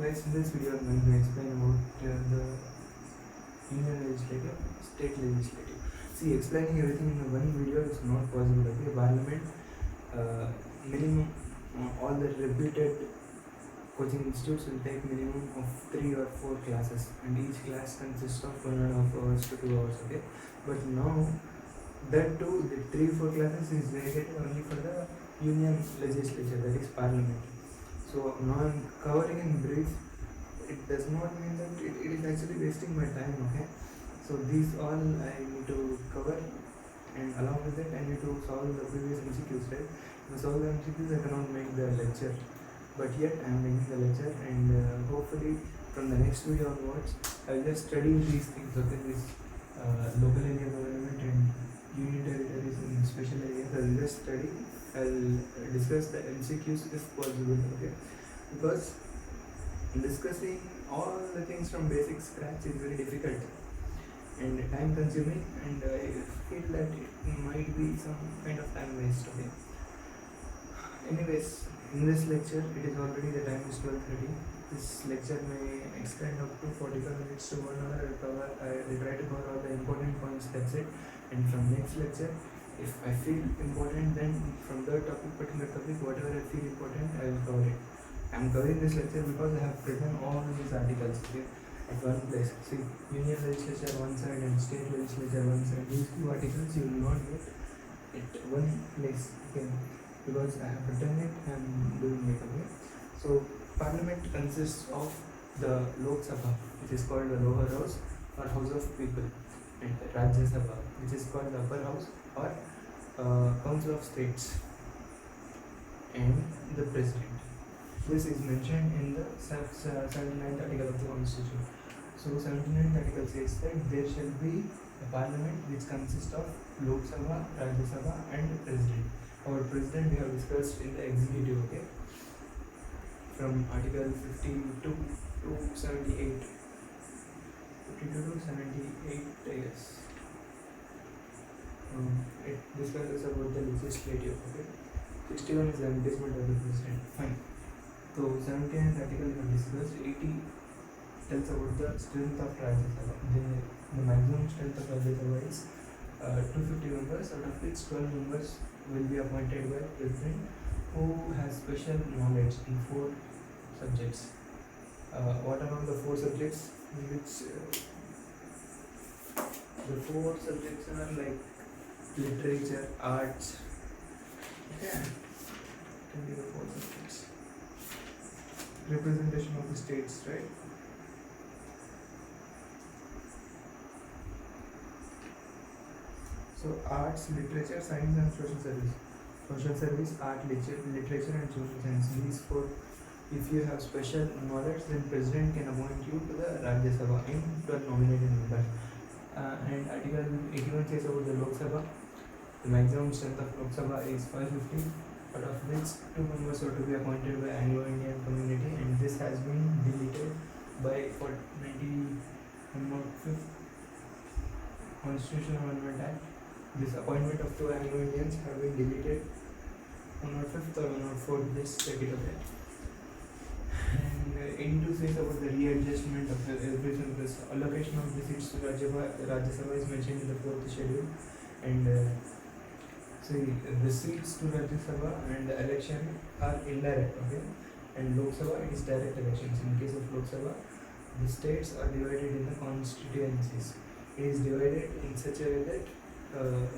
guys, in this video I'm going to explain about the Union Legislative, State Legislative. See, explaining everything in one video is not possible. Okay, Parliament, minimum, all the reputed coaching institutes will take minimum of 3 or 4 classes, and each class consists of 1.5 hours to 2 hours. Okay, but now that too, the 3-4 classes is dedicated only for the Union Legislature, that is Parliament. So now I'm covering in brief. It does not mean that it is actually wasting my time. Okay, so these all I need to cover, and along with it I need to solve the previous MCQs, right? To solve the MCQs I cannot make the lecture, but yet I am making the lecture, and hopefully from the next video onwards I will just study these things. Okay, this local area government and union territories in special areas. I will just study. I will discuss the MCQs if possible. Okay, because discussing all the things from basic scratch is very difficult and time consuming, and I feel that it might be some kind of time waste. Okay, anyways, in this lecture it is already the time is 12:30. This lecture may extend up to 45 minutes to 1 hour. I will try to cover all the important points, that's it. And from next lecture, if I feel important, then from the particular topic, whatever I feel important, I will cover it. I am covering this lecture because I have written all these articles, okay, at one place. See, Union Legislature one side and State Legislature one side. These two articles you will not get at one place, okay, because I have written it and doing it. Okay, so Parliament consists of the Lok Sabha, which is called the lower house or House of People, and the Rajya Sabha, which is called the upper house or Council of States, and the President. This is mentioned in the 79th article of the Constitution. So 79th article says that there shall be a Parliament which consists of Lok Sabha, Rajya Sabha, and the President. Our President we have discussed in the executive. Okay, from article 52 to 78. 52 to 78, yes. It discusses about the legislative. Okay, 61 is the replacement of the president. Fine. So 79th article we have discussed. 80 tells about the strength of Rajya Sabha. The maximum strength of Rajya Sabha is 250 members, out of which 12 members will be appointed by the president, who has special knowledge in 4 subjects. What are the 4 subjects? Which the 4 subjects are like literature, arts. Yeah, can be the 4 subjects. Representation of the states, right? So arts, literature, science, and social service. Social service, art, literature, and social science. These 4. If you have special knowledge, then president can appoint you to the Rajya Sabha in 12 nominated members. And article 81 says about the Lok Sabha. The maximum strength of Lok Sabha is 550, out of which 2 members are to be appointed by Anglo-Indian community, and this has been deleted by 95th Constitutional Amendment Act. This appointment of 2 Anglo-Indians have been deleted. 105th or 104th, just check it out. And 82 says about the readjustment of the reservation. This allocation of the seats to Rajya Sabha is mentioned in the 4th schedule. And see, the seats to Rajya Sabha and the election are indirect. Okay, and Lok Sabha is direct elections. In case of Lok Sabha, the states are divided in the constituencies. It is divided in such a way that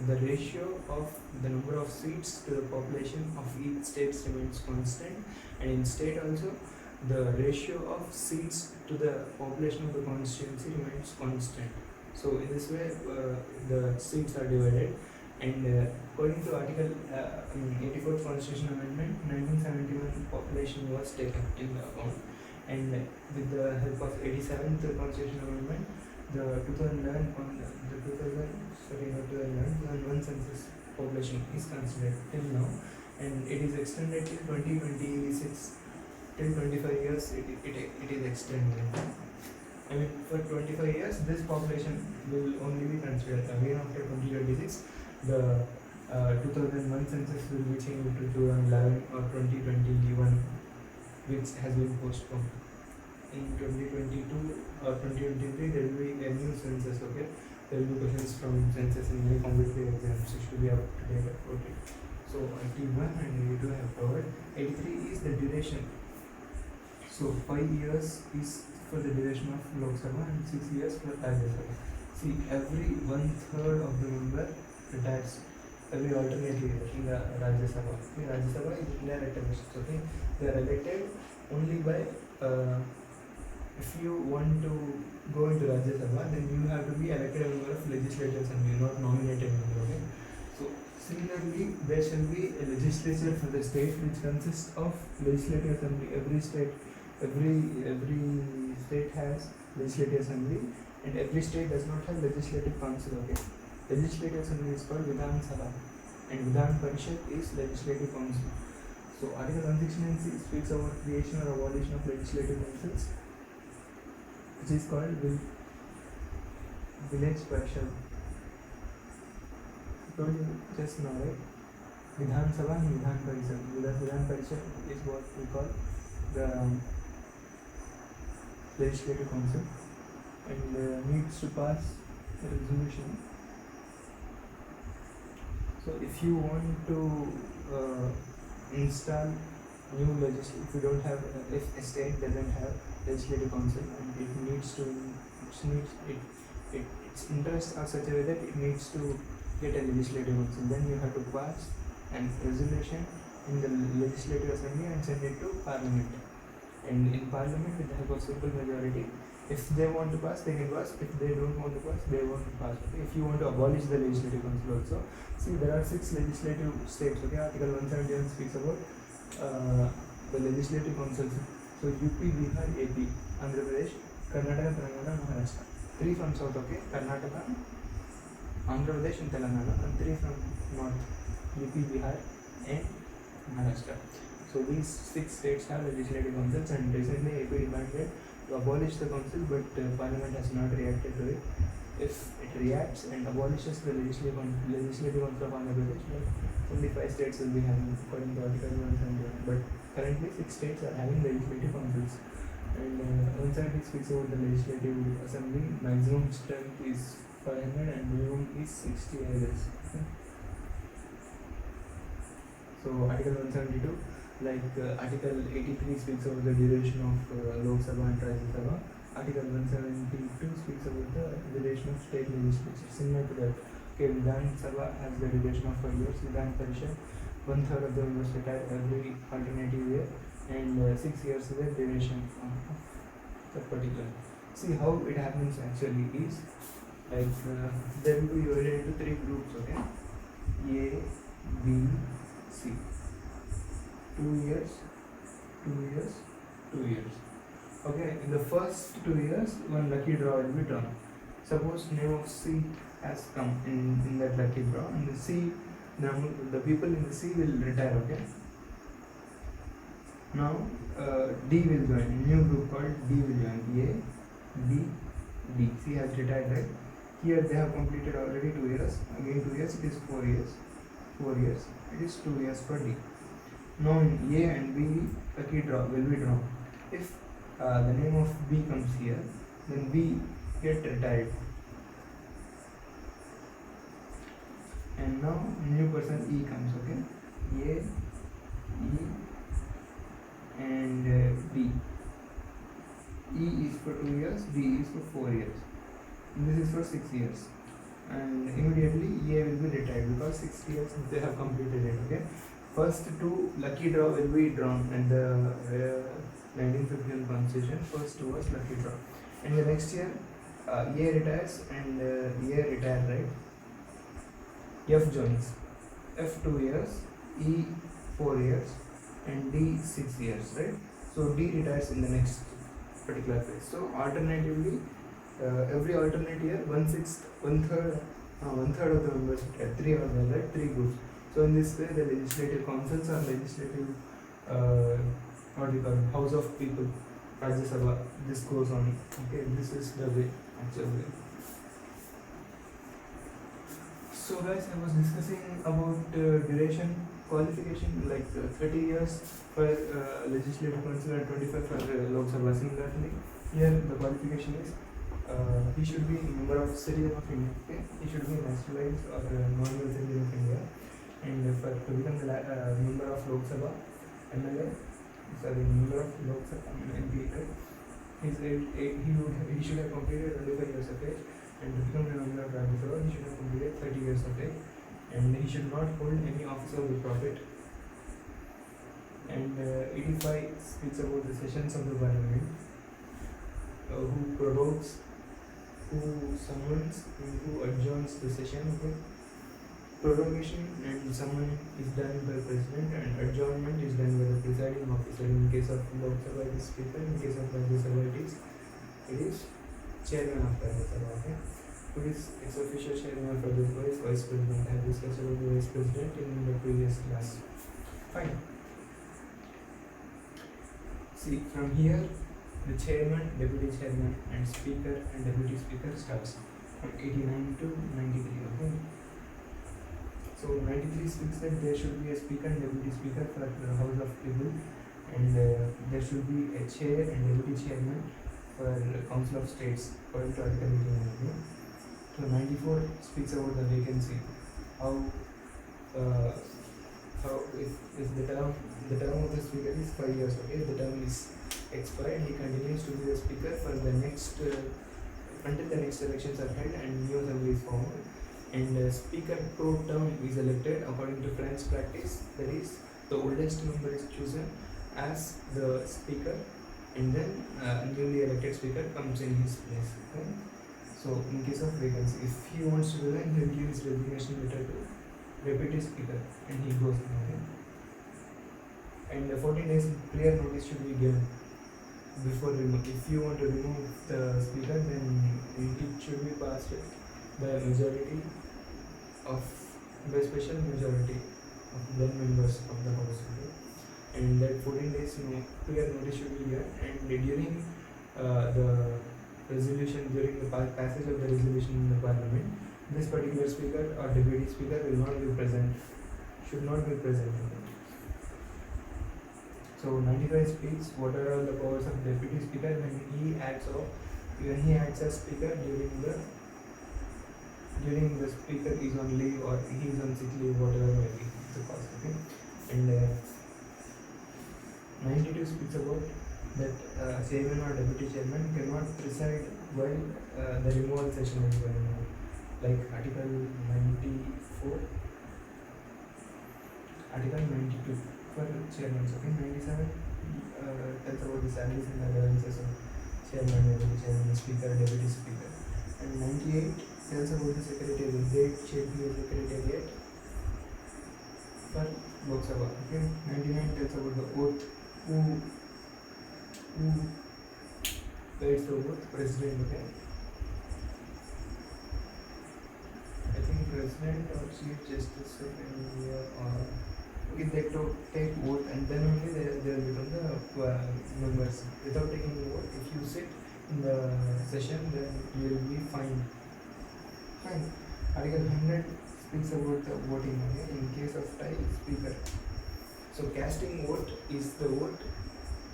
the ratio of the number of seats to the population of each state remains constant, and in state also the ratio of seats to the population of the constituency remains constant. So in this way the seats are divided, and according to article 84th Constitutional Amendment, 1971 population was taken in account, and with the help of 87th Constitutional Amendment, the 2011 census population is considered till now, and it is extended till 2026. Till 25 years it is extended. I mean, for 25 years this population will only be considered. Again after 2026, the 2001 census will be changed to 2011 or 2021, which has been postponed. in 2022 or 2023 there will be a new census. Okay, there will be questions from census in many competitive exams. You should be up to date about it. So 81 and 82 have covered. 83 is the duration. So 5 years is for the duration of Lok Sabha and 6 years for Rajya Sabha. See, every 1/3 of the member retires every alternate year in the Rajya Sabha. Okay, Rajya Sabha is indirect elections. Okay, they are elected only by if you want to go into Rajya Sabha, then you have to be elected a member of Legislature Assembly, not nominated member. Okay, so similarly, there shall be a legislature for the state which consists of Legislative Assembly. Every state has Legislative Assembly, and every state does not have Legislative Council. Okay, Legislative Assembly is called Vidhan Sabha, and Vidhan Parishad is Legislative Council. So Article 169C speaks about creation or abolition of legislative councils, which is called village parishad. I told you just now, right? Vidhan Sabha and Vidhan Parishad. Vidhan Parishad is what we call the legislative council, and needs to pass a resolution. So if you want to install new legislation, if you don't have, if a state doesn't have legislative council and its interests are such a way that it needs to get a legislative council, then you have to pass a resolution in the legislative assembly and send it to parliament. And in parliament, with the help of simple majority, if they want to pass, they can pass. If they don't want to pass, they won't pass. Okay? If you want to abolish the legislative council also, see, there are 6 legislative states. Okay, Article 171 speaks about the legislative councils. So UP, Bihar, AP, Andhra Pradesh, Karnataka, Telangana, Maharashtra. 3 from south. Okay, Karnataka, Andhra Pradesh, and Telangana, and 3 from north, UP, Bihar, and Maharashtra. So these 6 states have legislative councils, and recently AP demanded to abolish the council, but Parliament has not reacted to it. If it reacts and abolishes the legislative council of Andhra Pradesh, then only 5 states will be having, according to Article 171. But currently 6 states are having legislative councils. And 170 speaks about the legislative assembly. Maximum strength is 500 and minimum is 60 elders. Okay. So Article 172, like Article 83 speaks about the duration of Lok Sabha and Rajya Sabha. Article 172 speaks about the duration of state legislature, similar to that. Okay, Vidhan Sabha has the duration of 5 years. Vidhan Parishad, 1/3 of the members retire every alternative year, and 6 years is the duration of that particular. See how it happens actually is like there will be divided into 3 groups. Okay, A, B, C. 2 years, 2 years, 2 years. Okay, in the first 2 years, one lucky draw will be drawn. Suppose name of C has come in that lucky draw, and the C, the people in the C will retire. Okay. Now D will join. A new group called D will join. A, B, D. C has retired, right? Here they have completed already 2 years. Again 2 years. It is 4 years. 4 years. It is 2 years for D. Now in A and B, lucky draw will be drawn. If the name of B comes here, then B get retired. And now new person E comes. Okay, A, E, and B. E is for 2 years, B is for 4 years. And this is for 6 years. And immediately A will be retired because 6 years they have completed it. Okay. First 2 lucky draw will be drawn in the 1951 constitution. First 2 was lucky draw, and the next year A retires and A retire, right? F joins. F 2 years, E 4 years, and D 6 years, right? So D retires in the next particular phase. So alternatively, every alternate year, 1/3 of the members retire. 3 are there, right? 3 groups. So in this way, the legislative councils are legislative, what we call House of People, Rajya Sabha. This goes on. Okay, this is the way, actually. So guys, I was discussing about duration qualification like 30 years for legislative council and 25 for Lok Sabha. Similarly, here the qualification is he should be a member of citizen of India. Okay? He should be naturalized or non-dual citizen of India. And for to become the member of Lok Sabha, member of Lok Sabha MP, he should have completed 25 years of age, and to become a member of Rajya Sabha, he should have completed 30 years of age, and he should not hold any office of the profit. And 85 speaks about the sessions of the parliament, who prorogues, who summons, and who adjourns the session. Okay? Prorogation and summon is done by the president, and adjournment is done by the presiding officer. In case of Lok Sabha, it is speaker. In case of Rajya Sabha, it is chairman of Rajya Sabha. Okay? Who is its official chairman for this is vice president. I have discussed about the vice president in the previous class. Fine. See, from here, the chairman, deputy chairman, and speaker and deputy speaker starts from 89 to 93. Okay? So 93 speaks that there should be a speaker and deputy speaker for the House of People, and there should be a chair and deputy chairman for the Council of States according to Article 18. So 94 speaks about the vacancy. How if the term of the speaker is 5 years. Okay, the term is expired, he continues to be the speaker for the next until the next elections are held and new assembly is formed. And speaker pro term is elected according to French practice. That is, the oldest member is chosen as the speaker, and then newly elected speaker comes in his place. Okay? So in case of vacancy, if he wants to resign, he will give his resignation letter to deputy speaker, and he goes. Okay? And 14 days prior notice should be given before remove. If you want to remove the speaker, then it should be passed by majority of by special majority of the members of the House. Okay? And that 14 days prior notice should be given, and during the resolution, during the passage of the resolution in the parliament, this particular speaker or deputy speaker will not be present, should not be present. So 95 speaks what are all the powers of deputy speaker when he acts as speaker during the speaker is on leave or he is on sick leave, whatever may be the cause. Okay? And 92 speaks about that chairman or deputy chairman cannot preside while the removal session is going on, like Article 94, Article 92 for chairman. Okay, 97 tells about the salaries and allowances of chairman, deputy chairman, speaker, deputy speaker, and 98 tells about the secretariat. There should be a secretariat for Lok Sabha. Okay, 99 tells about the oath. Who guides the oath? President. Okay, I think president or chief justice of India, or if they take vote, and then only they will become the members. Without taking the vote, if you sit in the session, then you will be fined. Fine. Article 100 speaks about the voting. Okay? In case of tie, speaker. So casting vote is the vote.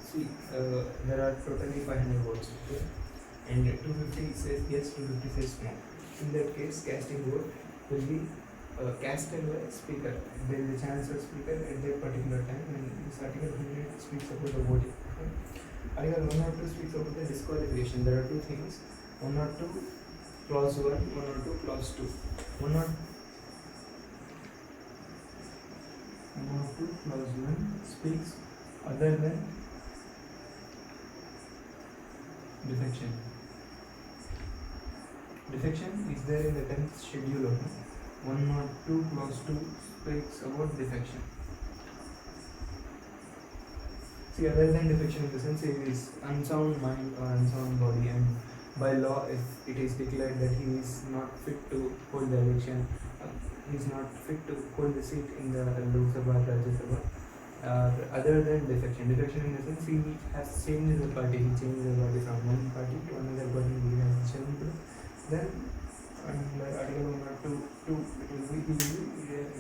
See, there are totally 500 votes. Okay? And 250 says yes, 250 says no. In that case, casting vote will be casted by speaker. There is a chance of speaker at that particular time, and this article 100 speaks about the voting. Okay? Article 102 speaks about the disqualification. There are two things. 102 clause 1, 102 clause 2. 102 clause 1 speaks other than defection. Defection is there in the 10th schedule of 102 clause 2 speaks about defection. See, other than defection in the sense it is unsound mind or unsound body, and by law if it is declared that he is not fit to hold the election, he is not fit to hold the seat in the Lok Sabha, Rajya Sabha, other than defection. Defection in the sense he has changed the party, he changed the party from one party to another party, he has changed to, then under Article 102 it will be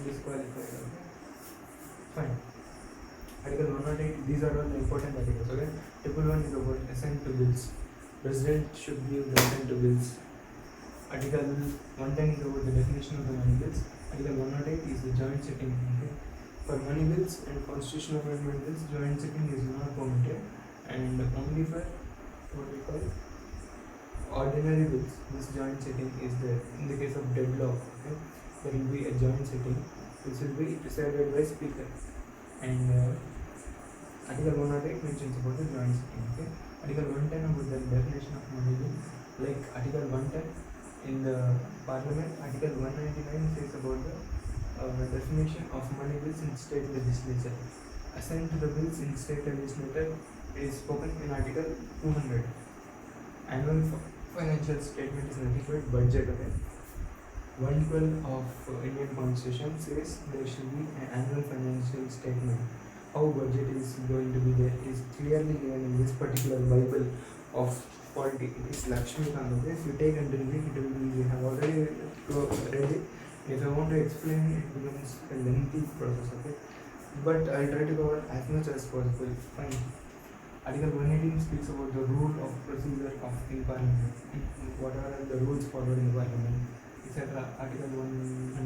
disqualified. Okay? Fine. Article 108, these are all the important articles, okay? Table 1 is about assent to bills. President should give the assent to bills. Article 110 is about the definition of the money bills. Article 108 is the joint sitting, okay? For money bills and constitutional amendment bills, joint sitting is not permitted, and only for what we call ordinary bills, this joint sitting is there. In the case of deadlock, okay, there will be a joint sitting which will be decided by speaker. And Article 108 mentions about the joint sitting, okay. Article 110 about the definition of money bill. Like Article 110 in the Parliament, Article 199 says about the definition of money bills in state legislature. Assent to the bills in state legislature is spoken in Article 200. Annual financial statement is nothing but budget, okay. 112 of Indian Constitution says there should be an annual financial statement. How budget is going to be there is clearly given in this particular Bible of polity. It is Lakshmikant, okay. If you take and read it, it will be, we have already read it. If I want to explain it, becomes a lengthy process, okay. But I'll try to cover as much as possible. Fine. Article 118 speaks about the rule of procedure of in Parliament. What are the rules followed in Parliament, etc. Article 118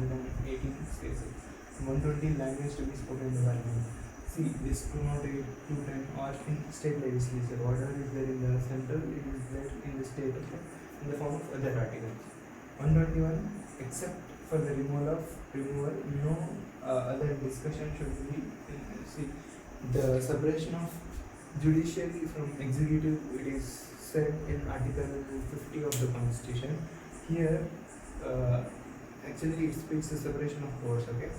says it. 120 language to be spoken in the Parliament. See, this 208, 210 or in state legislature. Whatever is there in the central, it is there in the state, okay, in the form of other articles. 121, except for the removal, no other discussion should be. See, the separation of judiciary from executive, it is said in Article 50 of the Constitution. Here, actually it speaks the separation of powers, okay.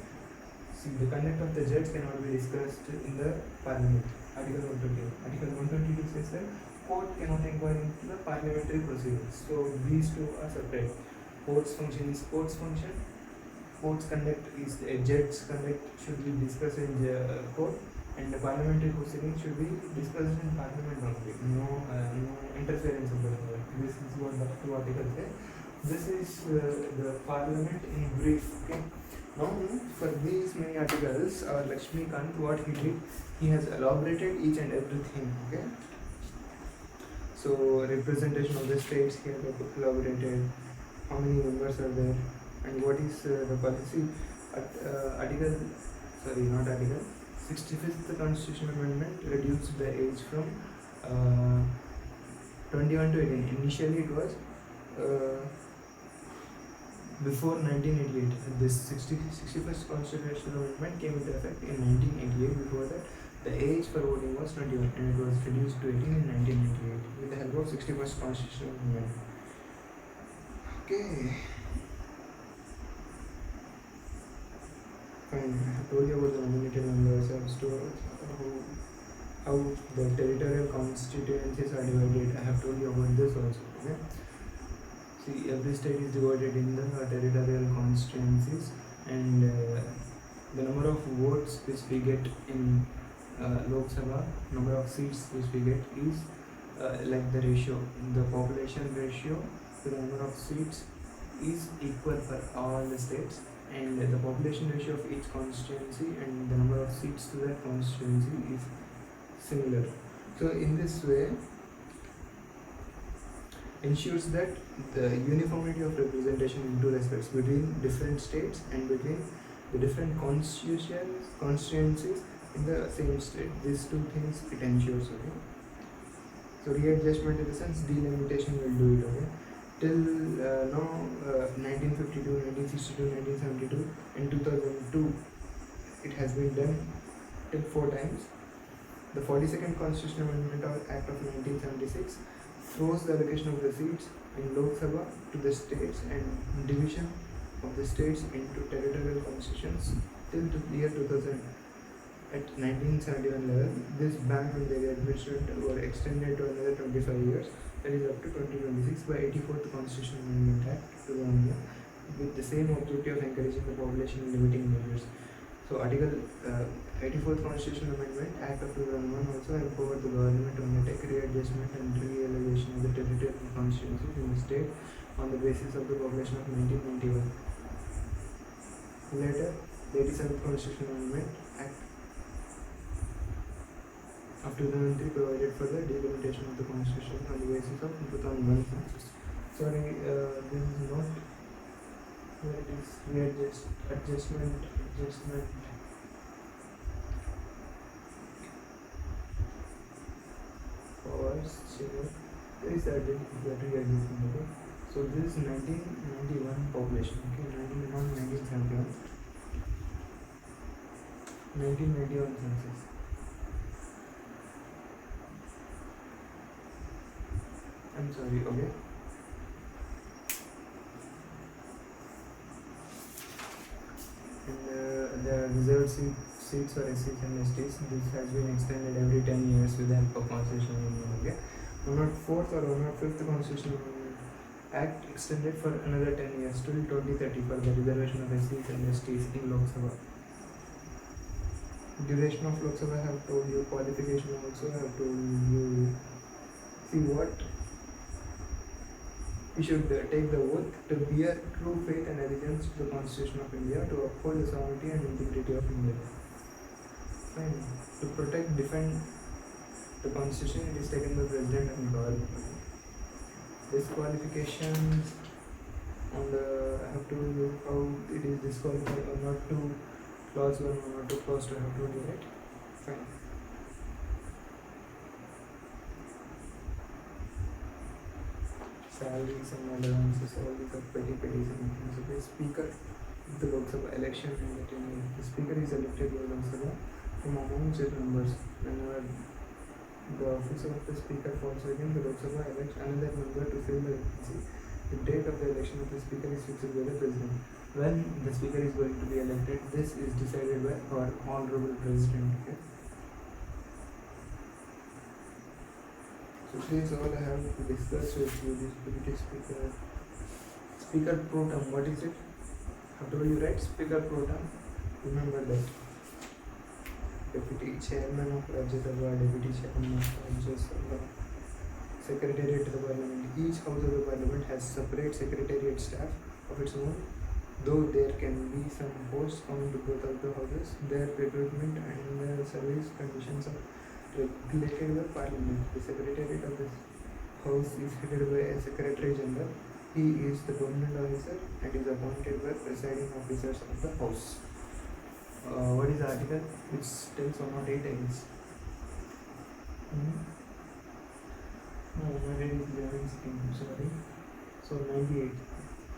See, the conduct of the judge cannot be discussed in the Parliament. Article 120. Article 122 says that court cannot inquire into the parliamentary proceedings. So these two are separate. Court's function is court's function. Court's conduct is a judge's conduct should be discussed in the court, and the parliamentary proceedings should be discussed in Parliament only. No interference of the court. This is what the two articles say. This is the Parliament in brief, okay. Now, for these many articles, Lakshmikant, what he did, he has elaborated each and everything, okay. So, representation of the states here elaborated, how many members are there, and what is the policy. Article 65th Constitutional Amendment reduced the age from 21 to 18. Initially, it was before 1988. This 61st Constitutional Amendment came into effect in 1988. Before that, the age for voting was 21 and it was reduced to 18 in 1998 with the help of 61st Constitutional Amendment. Okay. Fine. I have told you about the nominated members. I have told how the territorial constituencies are divided. I have told you about this also. Okay. See, every state is divided in the territorial constituencies, and the number of votes which we get in Lok Sabha, number of seats which we get is like the ratio. The population ratio to the number of seats is equal for all the states, and the population ratio of each constituency and the number of seats to that constituency is similar. So in this way, ensures that the uniformity of representation in two respects between different states and between the different constituencies in the same state. These two things it ensures, okay. So readjustment in the sense delimitation will do it, okay. Till now, 1952, 1962, 1972 and 2002, it has been done till 4 times. The 42nd Constitutional Amendment Act of 1976 froze the allocation of the seats in Lok Sabha to the states and division of the states into territorial constitutions till the year 2000. At 1971 level, this ban on the readjustment were extended to another 25 years, that is up to 2026 by 84th Constitutional Amendment Act 2001, with the same objective of encouraging the population and limiting measures. So Article 84th Constitutional Amendment Act of 2001 also empowered the government to undertake readjustment and reallocation of the territorial constituencies in the state on the basis of the population of 1991. Later, the 87th Constitutional Amendment Act of 2003 provided for the delimitation of the constitution on the basis of 2001 census. Sorry, this is not where it is adjustment. Pause, share. There is that readjustment. Okay. So this is 1991 population. Okay, 1971. 1991 census. I'm sorry. Okay. And the reserved seats for SCs and STs. This has been extended every 10 years with the help of constitutional amendment. Okay. 104th or 105th constitutional amendment act extended for another 10 years till 2030 for the reservation of SCs and STs in Lok Sabha. Duration of Lok Sabha I have told you, qualification also I have told you. See what? We should take the oath to bear true faith and allegiance to the Constitution of India, to uphold the sovereignty and integrity of India. Fine. To protect, defend the Constitution, it is taken by President and government. Disqualifications, and I have told you how it is disqualified or not to clause 1 or not to clause 2. I have told you, right? Fine. Salaries and allowances, all these are petty things. Okay, Speaker of the Lok Sabha election and the tenure. The Speaker is elected by Lok Sabha from among its members. Whenever the office of the Speaker falls within, the Lok Sabha elects another member to fill the vacancy. The date of the election of the Speaker is fixed by the President. When the Speaker is going to be elected, this is decided by our Honorable President. Okay? So this is all I have to discuss with you. This Deputy Speaker. Speaker Pro Tem, what is it? I told you, right? Speaker Pro Tem. Remember that. Deputy Chairman of Rajya Sabha, Deputy Chairman of Rajya Sabha, Secretariat of the Parliament. Each house of the Parliament has separate secretariat staff of its own. Though there can be some posts common to both of the houses, their recruitment and their service conditions are regulated by Parliament. The Secretariat of this House is headed by a Secretary General. He is the permanent officer and is appointed by presiding officers of the House. What is the article? Which tells 108 ends. No, 108 is 11 seconds. Sorry. So 98.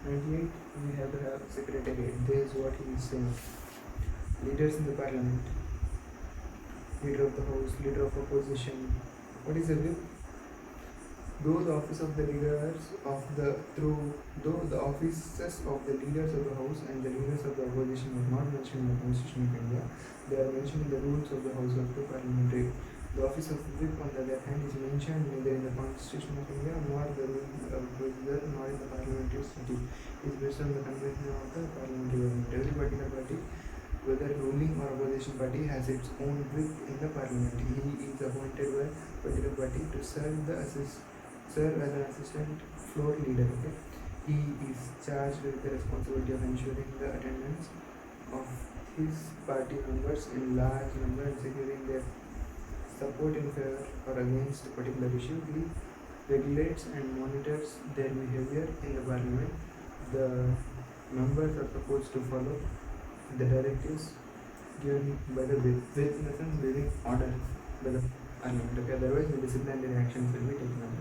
98, we have the Secretariat. This is what he is saying. Leaders in the Parliament. Leader of the House, Leader of Opposition. What is the whip? Though the offices of the leaders of the House and the leaders of the opposition are not mentioned in the Constitution of India, they are mentioned in the rules of the House of the Parliamentary. The office of whip, on the other hand, is mentioned neither in the Constitution of India nor the rule of President nor in the Parliamentary statute. It is based on the convention of the Parliamentary government. Every particular party, whether ruling or opposition party, has its own whip in the Parliament. He is appointed by particular party to serve as an assistant floor leader. Okay? He is charged with the responsibility of ensuring the attendance of his party members in large number and securing their support in favor or against a particular issue. He regulates and monitors their behavior in the Parliament. The members are supposed to follow the directives given by the whip in the sense giving order by the Parliament. Okay? Otherwise, the disciplinary actions will be taken up.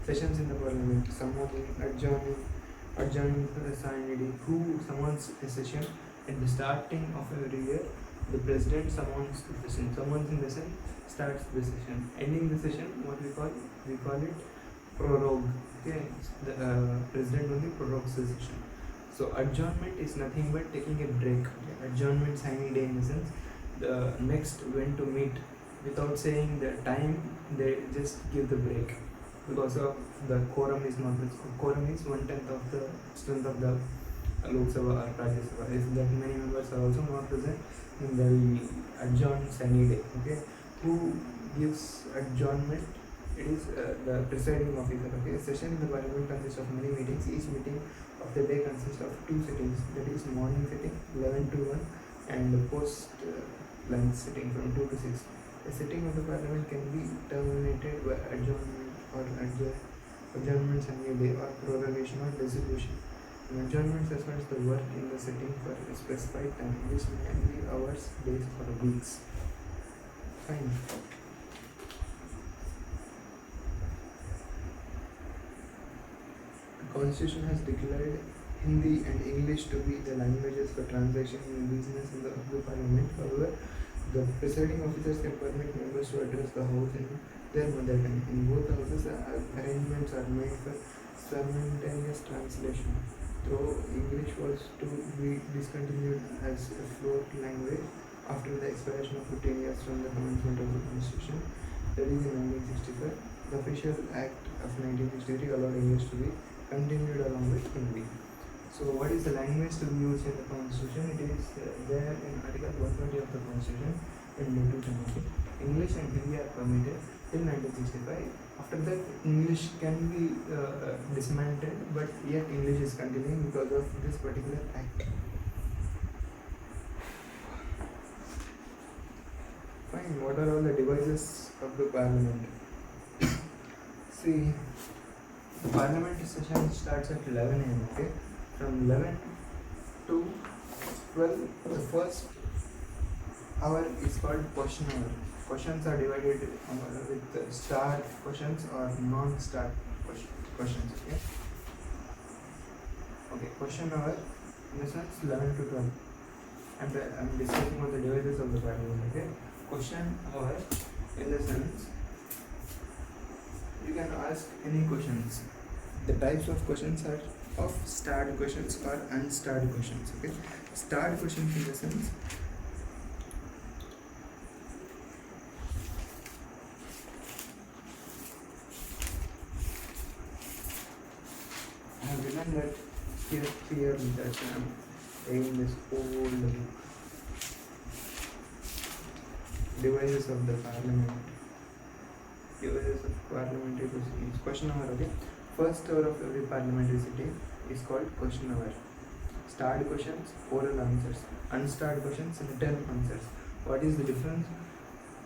Sessions in the Parliament, summoning, adjourning the Sanity. Who summons a session at the starting of every year? The President summons the session. Summons in the session, starts the session. Ending the session, what we call it prorogue. Okay, the President only prorogues the session. So adjournment is nothing but taking a break. Okay? Adjournment, signing day in the sense the next when to meet without saying the time. They just give the break. Because of the quorum is not present. Quorum is 1/10 of the strength of the Lok Sabha or Rajya Sabha. If that many members are also not present, then they will adjourn any day. Okay, who gives adjournment? It is the presiding officer. Okay, a session in the Parliament consists of many meetings. Each meeting of the day consists of 2 sittings. That is morning sitting 11 to 1 and post lunch sitting from 2 to 6. A sitting of the Parliament can be terminated by adjournment or adjournment any day or prorogation or dissolution. An adjournment suspends the work in the sitting for a specified time, which can be hours, days, or weeks. Fine. The Constitution has declared Hindi and English to be the languages for transaction in business in the Parliament. However, the presiding officers can permit members to address the House in their mother tongue. In both houses, arrangements are made for simultaneous translation. Though English was to be discontinued as a floor language after the expiration of 15 years from the commencement of the Constitution, that is in 1965, the Official Act of 1963 allowed English to be continued along with Hindi. So what is the language to be used in the Constitution? It is there in Article 120 of the Constitution in Little Timothy. English and Hindi are permitted till 1965. After that, English can be dismantled, but yet English is continuing because of this particular act. Fine. What are all the devices of the Parliament? See, the Parliament session starts at 11 a.m. Okay. From 11 to 12, the first hour is called question hour. Questions are divided with star questions or non-star questions. Okay. Okay. Question hour in the sense 11 to 12. I'm discussing on the devices of the Parliament. Okay. Question hour in the sense you can ask any questions. The types of questions are of starred questions or unstarred questions. Okay, starred questions in the sense I have written that here clearly that I am taking this whole devices of the Parliament. Devices of parliamentary proceedings. Question hour. Okay. First hour of every parliamentary sitting is called question hour. Starred questions, oral answers. Unstarred questions, written answers. What is the difference?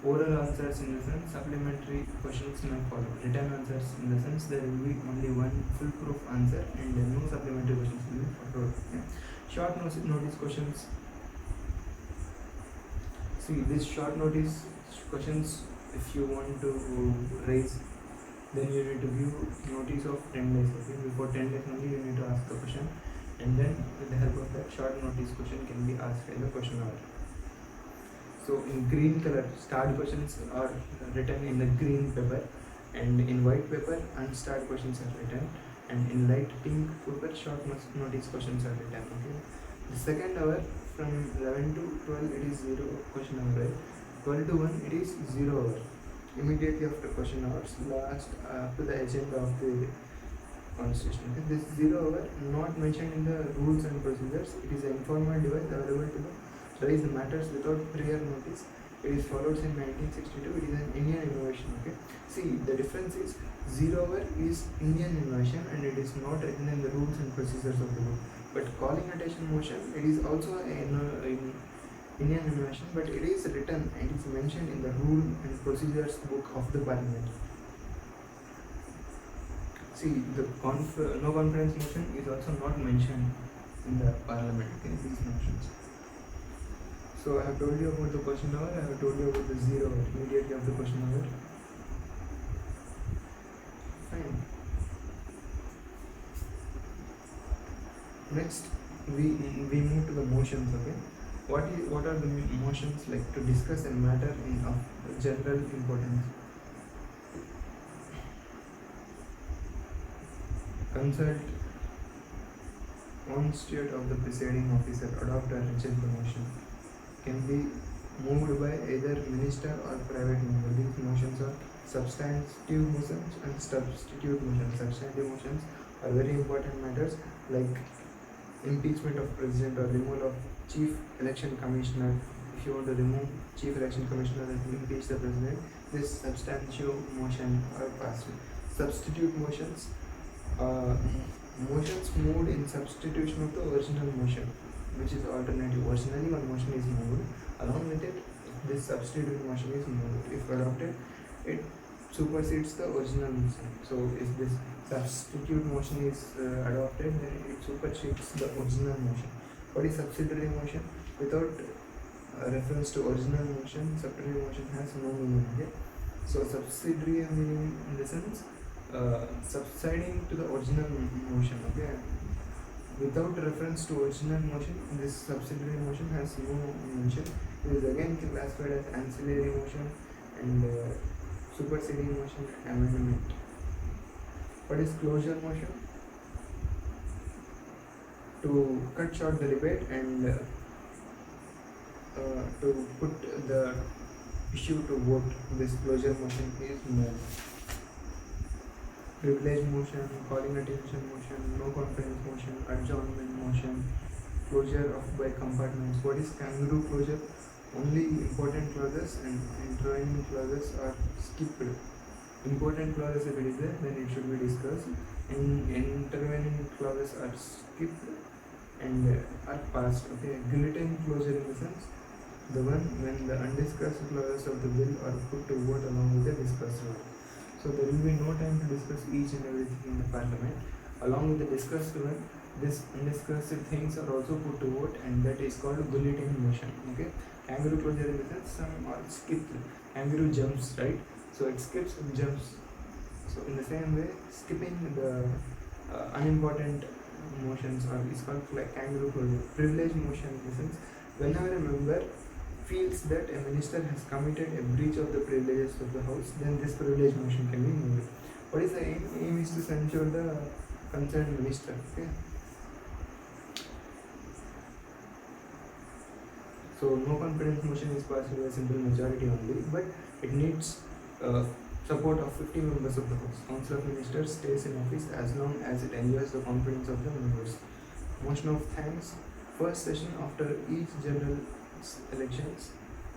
Oral answers in the sense supplementary questions may follow. Written answers in the sense there will be only one foolproof answer and no supplementary questions will be followed. Okay. Short notice questions. See, this short notice questions, if you want to raise, then you need to give notice of 10 days. Okay, before 10 days only you need to ask the question, and then with the help of that short notice question can be asked in the question hour. So in green color, starred questions are written in the green paper, and in white paper unstarred questions are written, and in light pink paper short notice questions are written. Okay. The second hour from 11 to 12 it is 0 question hour, right? 12 to 1 it is 0 hour. Immediately after question hours, last to the agenda of the Constitution. Okay. This 0 hour not mentioned in the rules and procedures. It is an informal device available to raise the matters without prior notice. It is followed in 1962. It is an Indian innovation. Okay. See, the difference is 0 hour is Indian innovation and it is not written in the rules and procedures of the book. But calling attention motion, it is also an Indian innovation, but it is written and it is mentioned in the rule and procedures book of the Parliament. See, the no confidence motion is also not mentioned in the Parliament. Okay, these motions. So I have told you about the question hour. I have told you about the 0 hour immediately of the question hour. Fine. Next, we move to the motions. Okay. What are the motions like to discuss a matter of general importance? Consult constitute of the presiding officer, adopt or reject the motion. Can be moved by either minister or private member. These motions are substantive motions and substitute motions. Substantive motions are very important matters like impeachment of president or removal of chief election commissioner. If you want to remove chief election commissioner and impeach the president, this substantive motion are passed. Substitute motions, motions moved in substitution of the original motion, which is alternative. Originally one motion is moved, along with it this substitute motion is moved. If adopted, it supersedes the original motion. So if this substitute motion is adopted, then it supersedes the original motion. What is subsidiary motion? Without reference to original motion, subsidiary motion has no meaning. Okay? So subsidiary meaning in the sense subsiding to the original motion. Okay? Without reference to original motion, this subsidiary motion has no mention. It is again classified as ancillary motion and superseding motion and amendment. What is closure motion? To cut short the debate and to put the issue to vote, this closure motion is moved. Privilege motion, calling attention motion, no confidence motion, adjournment motion, closure of by compartments. What is kangaroo closure? Only important clauses and intervening clauses are skipped. Important clauses, if it is there, then it should be discussed, and intervening clauses are skipped and are passed. Okay, guillotine closure in the sense the one when the undiscussed clauses of the bill are put to vote along with the discussed one. So there will be no time to discuss each and everything in the parliament. Along with the discussed one, this undiscussed things are also put to vote, and that is called guillotine motion. Okay, kangaroo closure in the sense some are skipped. Kangaroo jumps, right? So it skips and jumps. So in the same way, skipping the unimportant motions is called like kangaroo closure. Privilege motion in the sense whenever a member feels that a minister has committed a breach of the privileges of the house, then this privilege motion can be moved. What is the aim? Aim is to censure the concerned minister. Okay. So no confidence motion is passed by a simple majority only, but it needs support of 50 members of the House. Council of Ministers stays in office as long as it enjoys the confidence of the members. Motion of thanks. First session after each general elections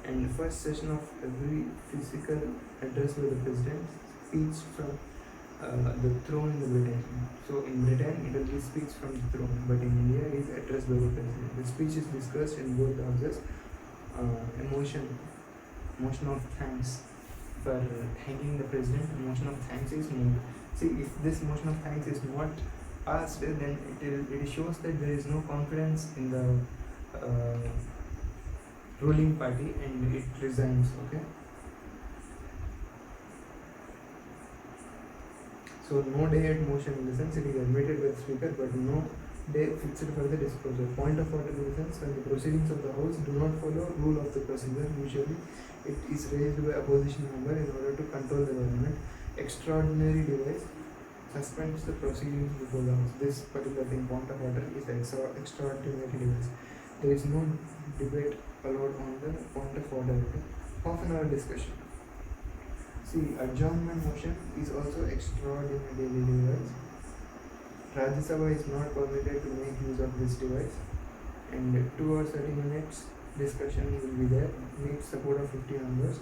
and first session of every physical address by the president, speech from the throne in the Britain. So in Britain it will be speech from the throne, but in India it is addressed by the president. The speech is discussed in both houses. Motion of thanks for hanging the president. Motion of thanks is moved. See, if this motion of thanks is not passed, then it shows that there is no confidence in the ruling party and it resigns. Okay. So no day at motion in the sense it is admitted by the speaker, but no day fixed for the disclosure. Point of order in the sense when the proceedings of the house do not follow rule of the procedure, usually it is raised by opposition member in order to control the government. Extraordinary device suspends the proceedings before the house. This particular thing, point of order, is extraordinary device. There is no debate allowed on the point of order. Okay? Half an hour discussion. See, adjournment motion is also extraordinary device. Rajya Sabha is not permitted to make use of this device, and 2 hours 30 minutes discussion will be there. Needs support of 50 members.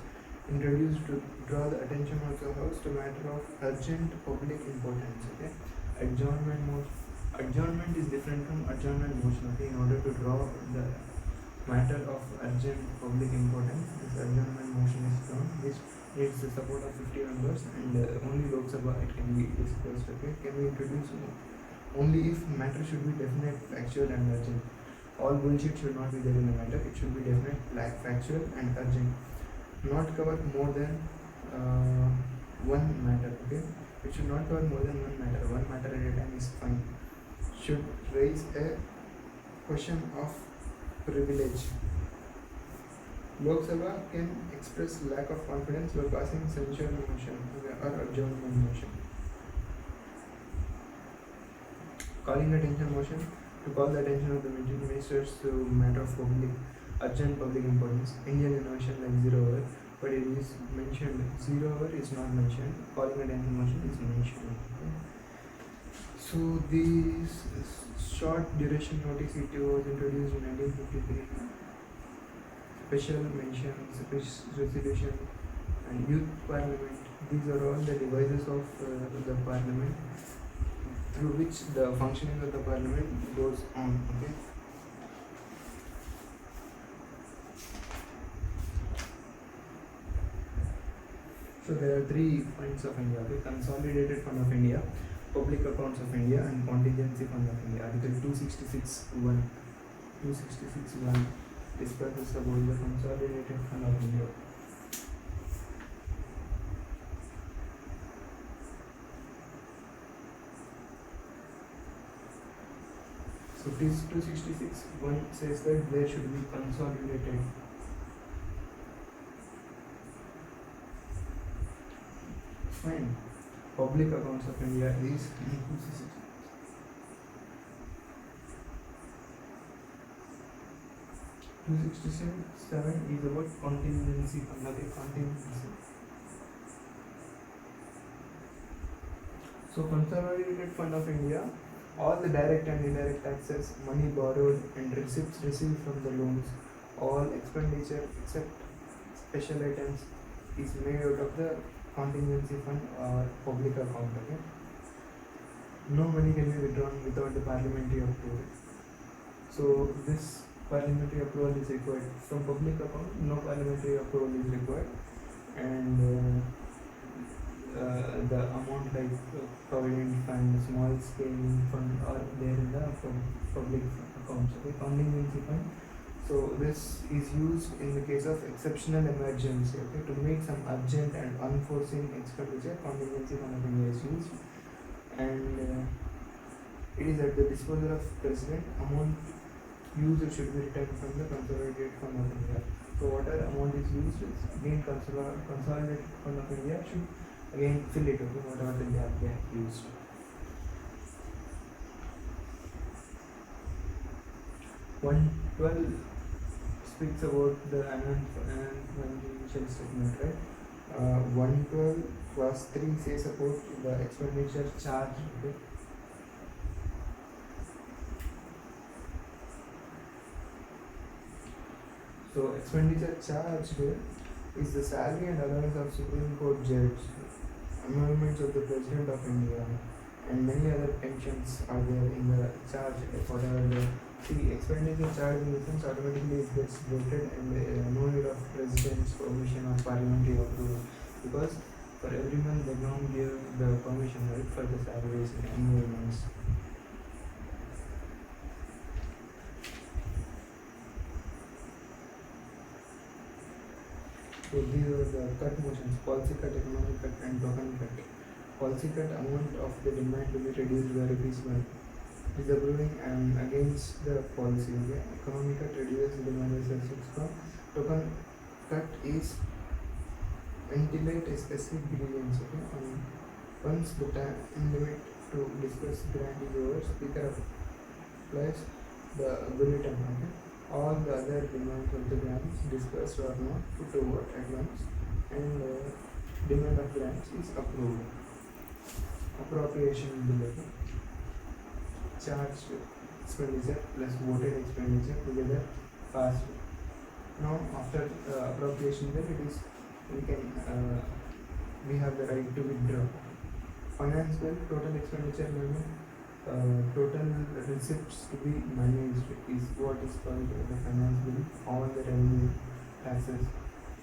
Introduced to draw the attention of the House to matter of urgent public importance. Okay, adjournment is different from adjournment motion. Okay, in order to draw the matter of urgent public importance, this adjournment motion is drawn, which needs the support of 50 members, and only Lok Sabha it can be discussed. Okay, can be introduced only if matter should be definite, factual, and urgent. All bullshit should not be there in the matter. It should be definite, factual, and urgent. Not cover more than one matter. Okay, it should not cover more than one matter. One matter at a time is fine. Should raise a question of privilege. Lok Sabha can express lack of confidence by passing censure motion or adjournment motion. Calling attention motion, to call the attention of the ministers to matter of urgent public importance. Indian innovation like 0 hour, but it is mentioned 0 hour is not mentioned. Calling attention motion is mentioned. Okay. So this short duration notice it was introduced in 1953. Special mention, resolution, and youth parliament. These are all the devices of the parliament through which the functioning of the parliament goes on. Okay. So there are 3 funds of India: okay? Consolidated Fund of India, Public Accounts of India, and Contingency Fund of India. Article 266(1). 266(1) discusses about the Consolidated Fund of India. So 266(1) says that there should be consolidated. Fine. Public Accounts of India is 267 is about contingency fund. Okay, contingency. So Consolidated Fund of India, all the direct and indirect taxes, money borrowed and receipts received from the loans, all expenditure except special items is made out of the contingency fund or public account. Okay? No money can be withdrawn without the parliamentary approval. So this parliamentary approval is required. From public account, no parliamentary approval is required, and the amount like provident fund, small scale fund are there in the public accounts. Okay, contingency fund. So this is used in the case of exceptional emergency. Okay, to make some urgent and unforeseen expenditure, contingency fund of India is used, and it is at the disposal of president. Amount used should be returned from the Consolidated Fund of India. So whatever amount is used is again Consolidated Fund of India should again fill it up with whatever they have used. One 12 speaks about the annual financial statement, right? 112 clause 3 says about the expenditure charge. Okay? So expenditure charged is the salary and allowance of Supreme Court judge, emoluments of the President of India, and many other pensions are there in the charge. Whatever the expenditure charge in the sense automatically it gets voted, and no need of President's permission or parliamentary approval, because for every month they don't give the permission, right, for the salaries and emoluments. So these are the cut motions: policy cut, economic cut, and token cut. Policy cut, amount of the demand to be reduced by ₹1 disapproving and against the policy. Okay? Economic cut reduces the demand by 6 Token cut is ventilate a specific grievance. Okay? Once the time limit to discuss grant is over, speaker applies the bulletin. Okay? All the other demands of the grants discussed or not put to vote at once, and demand of grants is approved. Appropriation bill. Charged expenditure plus voted expenditure together passed. Now after appropriation bill, it is we have the right to withdraw. Finance bill, total expenditure limit, total receipts to be managed is what is called the finance bill. All the revenue, taxes,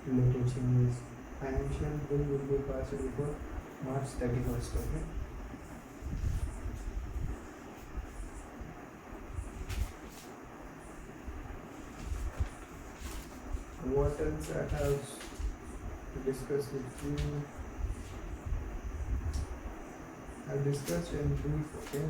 related changes. Financial bill will be passed before March 31st. Okay. What else I have to discuss with you? I discussed in brief. Okay.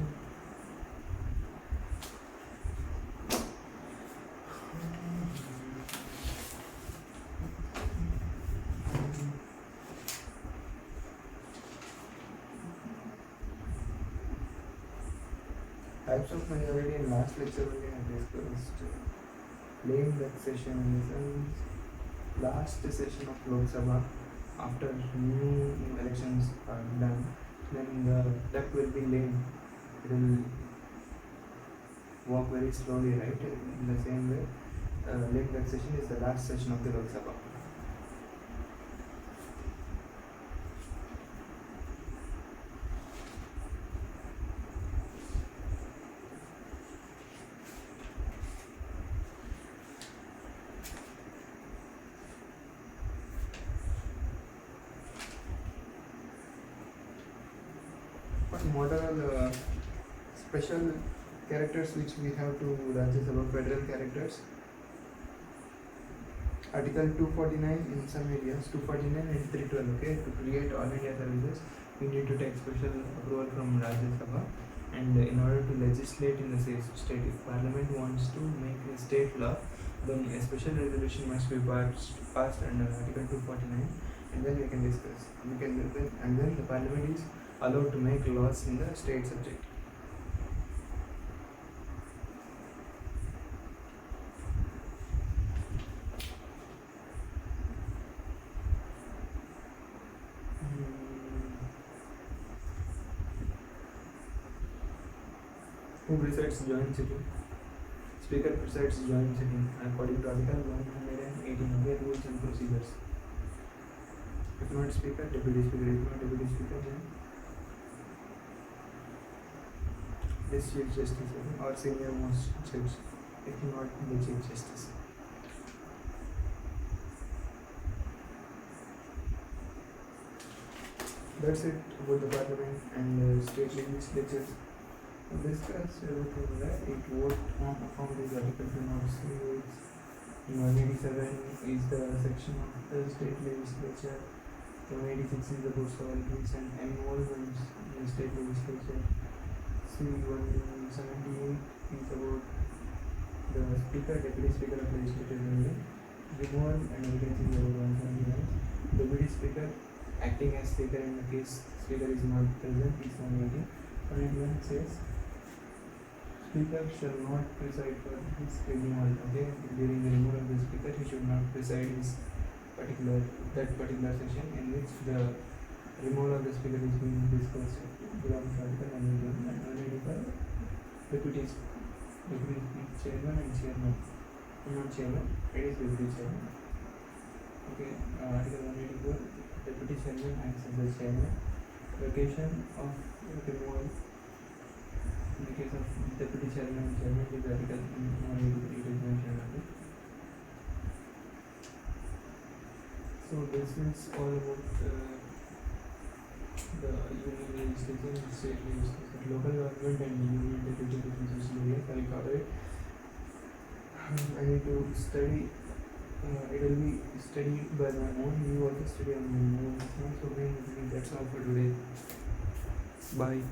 Types of minority in last lecture only I discussed. Lane taxation in the sense last session of Lok Sabha, after new elections are done, then the deck will be lame. It will walk very slowly, right? In the same way, lane taxation is the last session of the Lok Sabha. What are the special characters which we have to Rajya Sabha, federal characters? Article 249 in some areas, 249 and 312. Okay, to create all India services, we need to take special approval from Rajya Sabha. And in order to legislate in the state, if Parliament wants to make a state law, then a special resolution must be passed under Article 249, and then we can discuss. And then the Parliament is allowed to make laws in the state subject. Who presides joint sitting? Speaker presides joint sitting according to Article 118 of the Rules and Procedures. If not Speaker, Deputy Speaker. If not Deputy Speaker, then this Chief Justice or senior most judge. If not the Chief Justice. That's it about the Parliament and state legislatures. Discuss everything that it vote from this article 206. 187 is the section of the state legislature. 186 is the personalities and involvements in the state legislature. C 178 is about the speaker, deputy speaker of legislative assembly. Removal and vacancy is about 179. Deputy speaker acting as speaker in the case speaker is not present is 180. 181 says Speaker shall not preside for his removal. Okay, during the removal of the speaker, he should not preside that particular session in which the removal of the speaker is being discussed. Belongs to Article 185. Deputy chairman and chairman. Not chairman, it is deputy chairman. Okay, Article 184. Deputy chairman acts as the chairman. Vacation of removal. In the case of deputy chairman, is Article 183 is mentioned. So this is all about the union legislation, state legislation, local government and union deputy legislation. I'll cover it. I need to study. It will be studied by my own. You also study on my own. So that's all for today. Bye.